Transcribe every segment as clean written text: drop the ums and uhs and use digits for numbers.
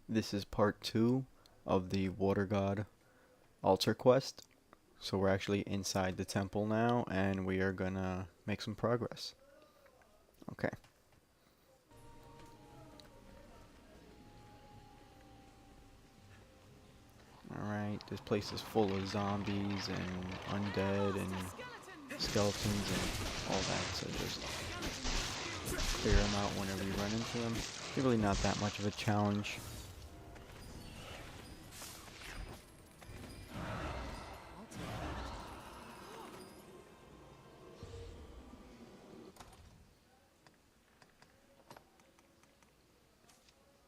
This is part 2 of the Watergod altar quest. So we're actually inside the temple now, and we are gonna make some progress. Okay. Alright, this place is full of zombies and undead and skeletons and all that, so just clear them out whenever you run into them. It's really not that much of a challenge.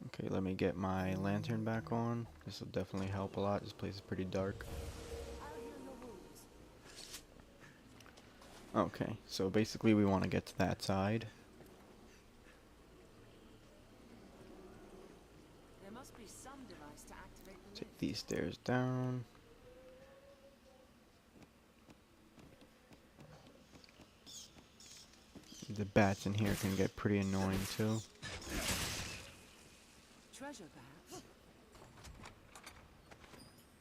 Okay, let me get my lantern back on. This will definitely help a lot. This place is pretty dark. Okay, so basically we want to get to that side. There must be some device to activate the Take lift. these stairs down. The bats in here can get pretty annoying too. Treasure, perhaps?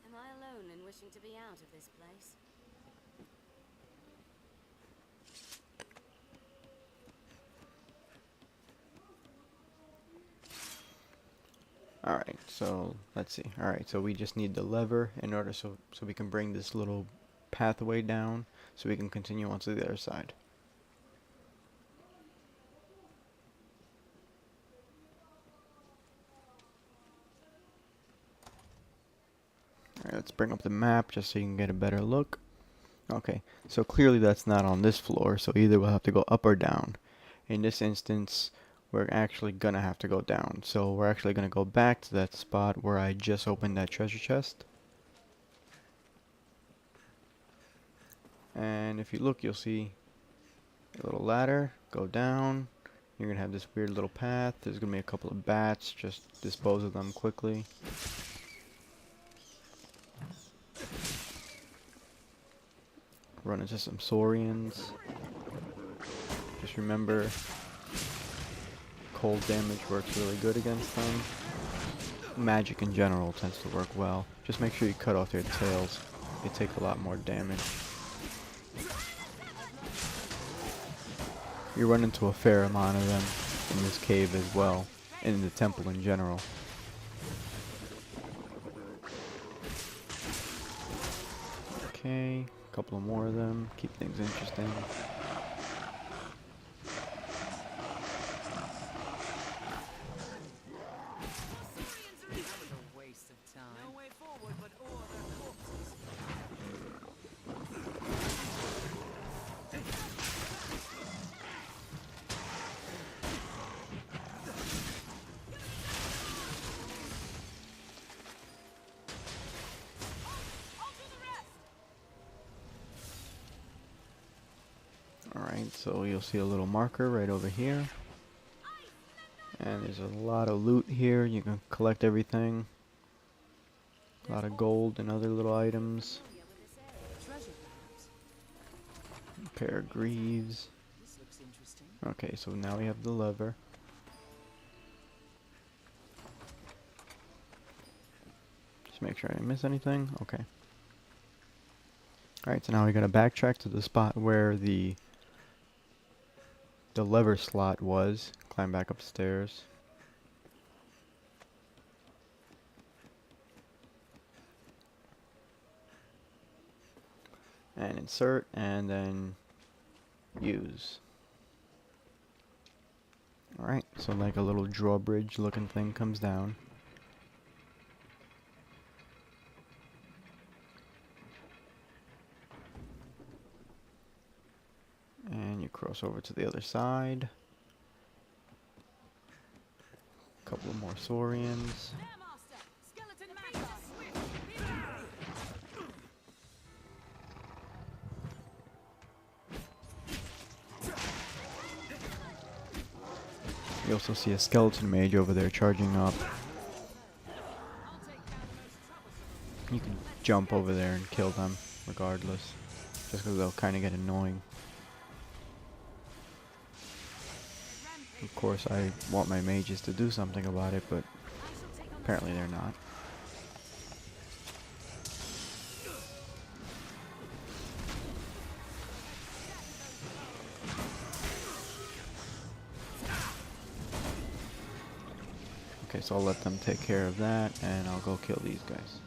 Am I alone in wishing to be out of this place? Alright, so let's see. Alright, so we just need the lever in order so we can bring this little pathway down so we can continue on to the other side. Alright, let's bring up the map just so you can get a better look. Okay, so clearly that's not on this floor, so either we'll have to go up or down. In this instance, we're actually gonna have to go down. So we're actually gonna go back to that spot where I just opened that treasure chest. And if you look, you'll see a little ladder. Go down. You're gonna have this weird little path. There's gonna be a couple of bats. Just dispose of them quickly. Run into some saurians. Just remember, cold damage works really good against them. Magic in general tends to work well. Just make sure you cut off their tails. They take a lot more damage. You run into a fair amount of them in this cave as well, and in the temple in general. Okay, a couple of more of them. Keep things interesting. A waste of time. No way forward but all their corpses. Alright, so you'll see a little marker right over here. And there's a lot of loot here. You can collect everything. A lot of gold and other little items. Treasure, perhaps? A pair of greaves. This looks interesting. Okay, so now we have the lever. Just make sure I didn't miss anything. Okay. Alright, so now we gotta backtrack to the spot where the lever slot was. Climb back upstairs. And insert, and then use. Alright, so like a little drawbridge looking thing comes down. And you cross over to the other side. A couple of more saurians. You also see a skeleton mage over there charging up. You can jump over there and kill them regardless, just because they'll kind of get annoying. Of course, I want my mages to do something about it, but Apparently they're not. Okay, so I'll let them take care of that, and I'll go kill these guys.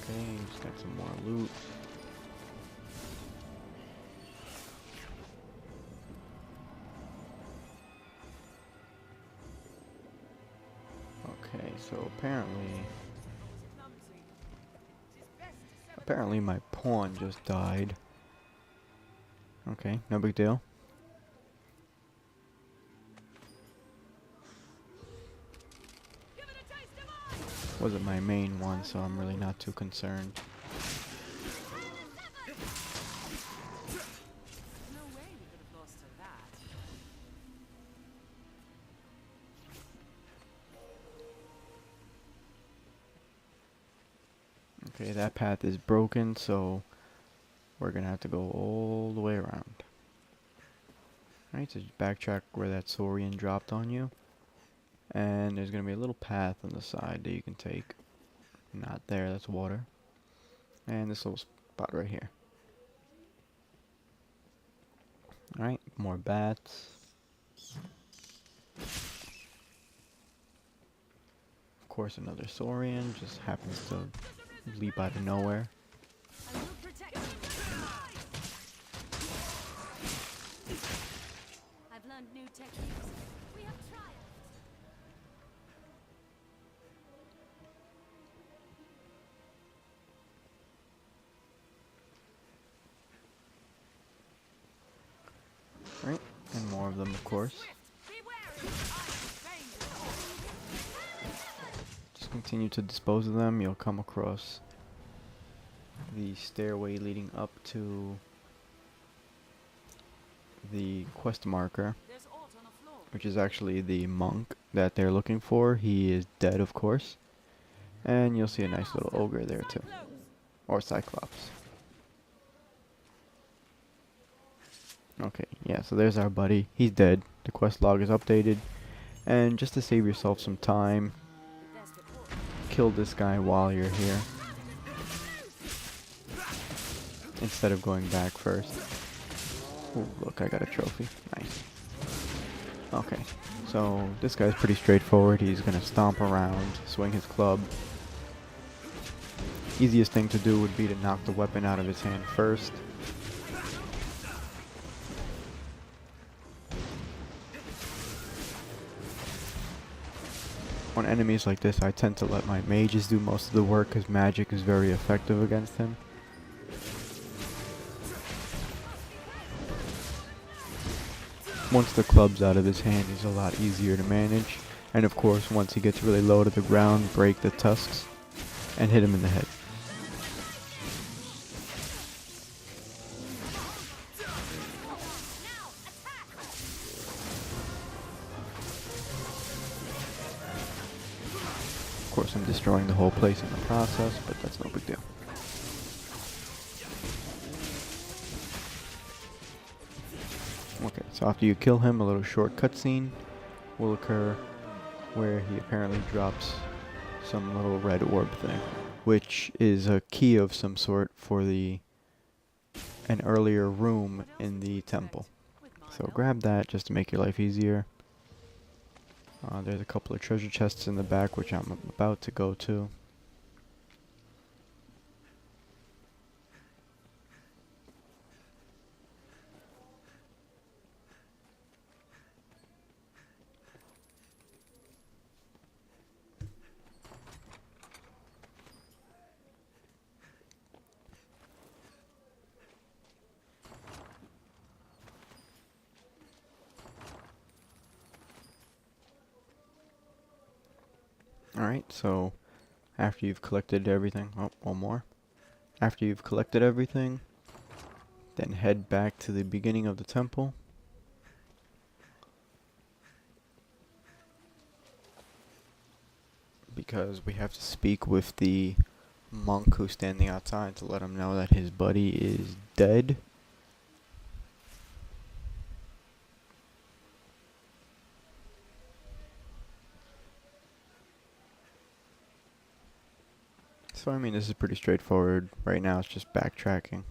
Okay, just got some more loot. Okay, so apparently my pawn just died. Okay, no big deal. Wasn't my main one, so I'm really not too concerned. No way we could have lost to that. Okay, that path is broken, so we're gonna have to go all the way around. Alright, so just backtrack where that Saurian dropped on you. And there's gonna be a little path on the side that you can take. Not there, that's water. And this little spot right here. Alright, more bats. Of course, another Saurian just happens to leap out of nowhere. I will protect you. I've learned new techniques. We have triumphed. Right, and more of them, of course. Be wary. Just continue to dispose of them. You'll come across the stairway leading up to the quest marker, There's alt on the floor. which is actually the monk that they're looking for. He is dead, of course. And you'll see a nice little ogre there too. Or Cyclops. Okay, yeah, so there's our buddy. He's dead. The quest log is updated. And just to save yourself some time, kill this guy while you're here, instead of going back first. Ooh, look, I got a trophy. Nice. Okay, so this guy's pretty straightforward. He's gonna stomp around, swing his club. Easiest thing to do would be to knock the weapon out of his hand first. On enemies like this, I tend to let my mages do most of the work because magic is very effective against him. Once the club's out of his hand, he's a lot easier to manage. And of course, once he gets really low to the ground, break the tusks and hit him in the head. Of course, I'm destroying the whole place in the process, but that's no big deal. Okay, so after you kill him, a little short cutscene will occur where he apparently drops some little red orb thing, which is a key of some sort for an earlier room in the temple. So grab that just to make your life easier. There's a couple of treasure chests in the back, which I'm about to go to. Alright, so after you've collected everything, oh, one more. After you've collected everything, then head back to the beginning of the temple. Because we have to speak with the monk who's standing outside to let him know that his buddy is dead. So I mean, this is pretty straightforward. Right now it's just backtracking.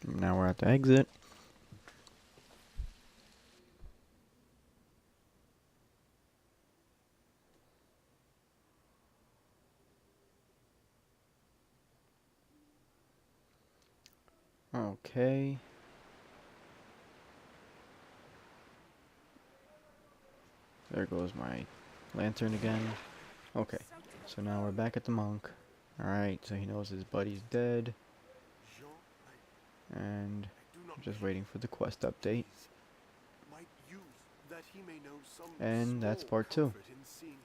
Now we're at the exit. Okay. There goes my lantern again. Okay. So now we're back at the monk. Alright, so he knows his buddy's dead. Jean, And I do not just waiting for the quest update. might use that he may know some And that's small part 2. comfort in seeing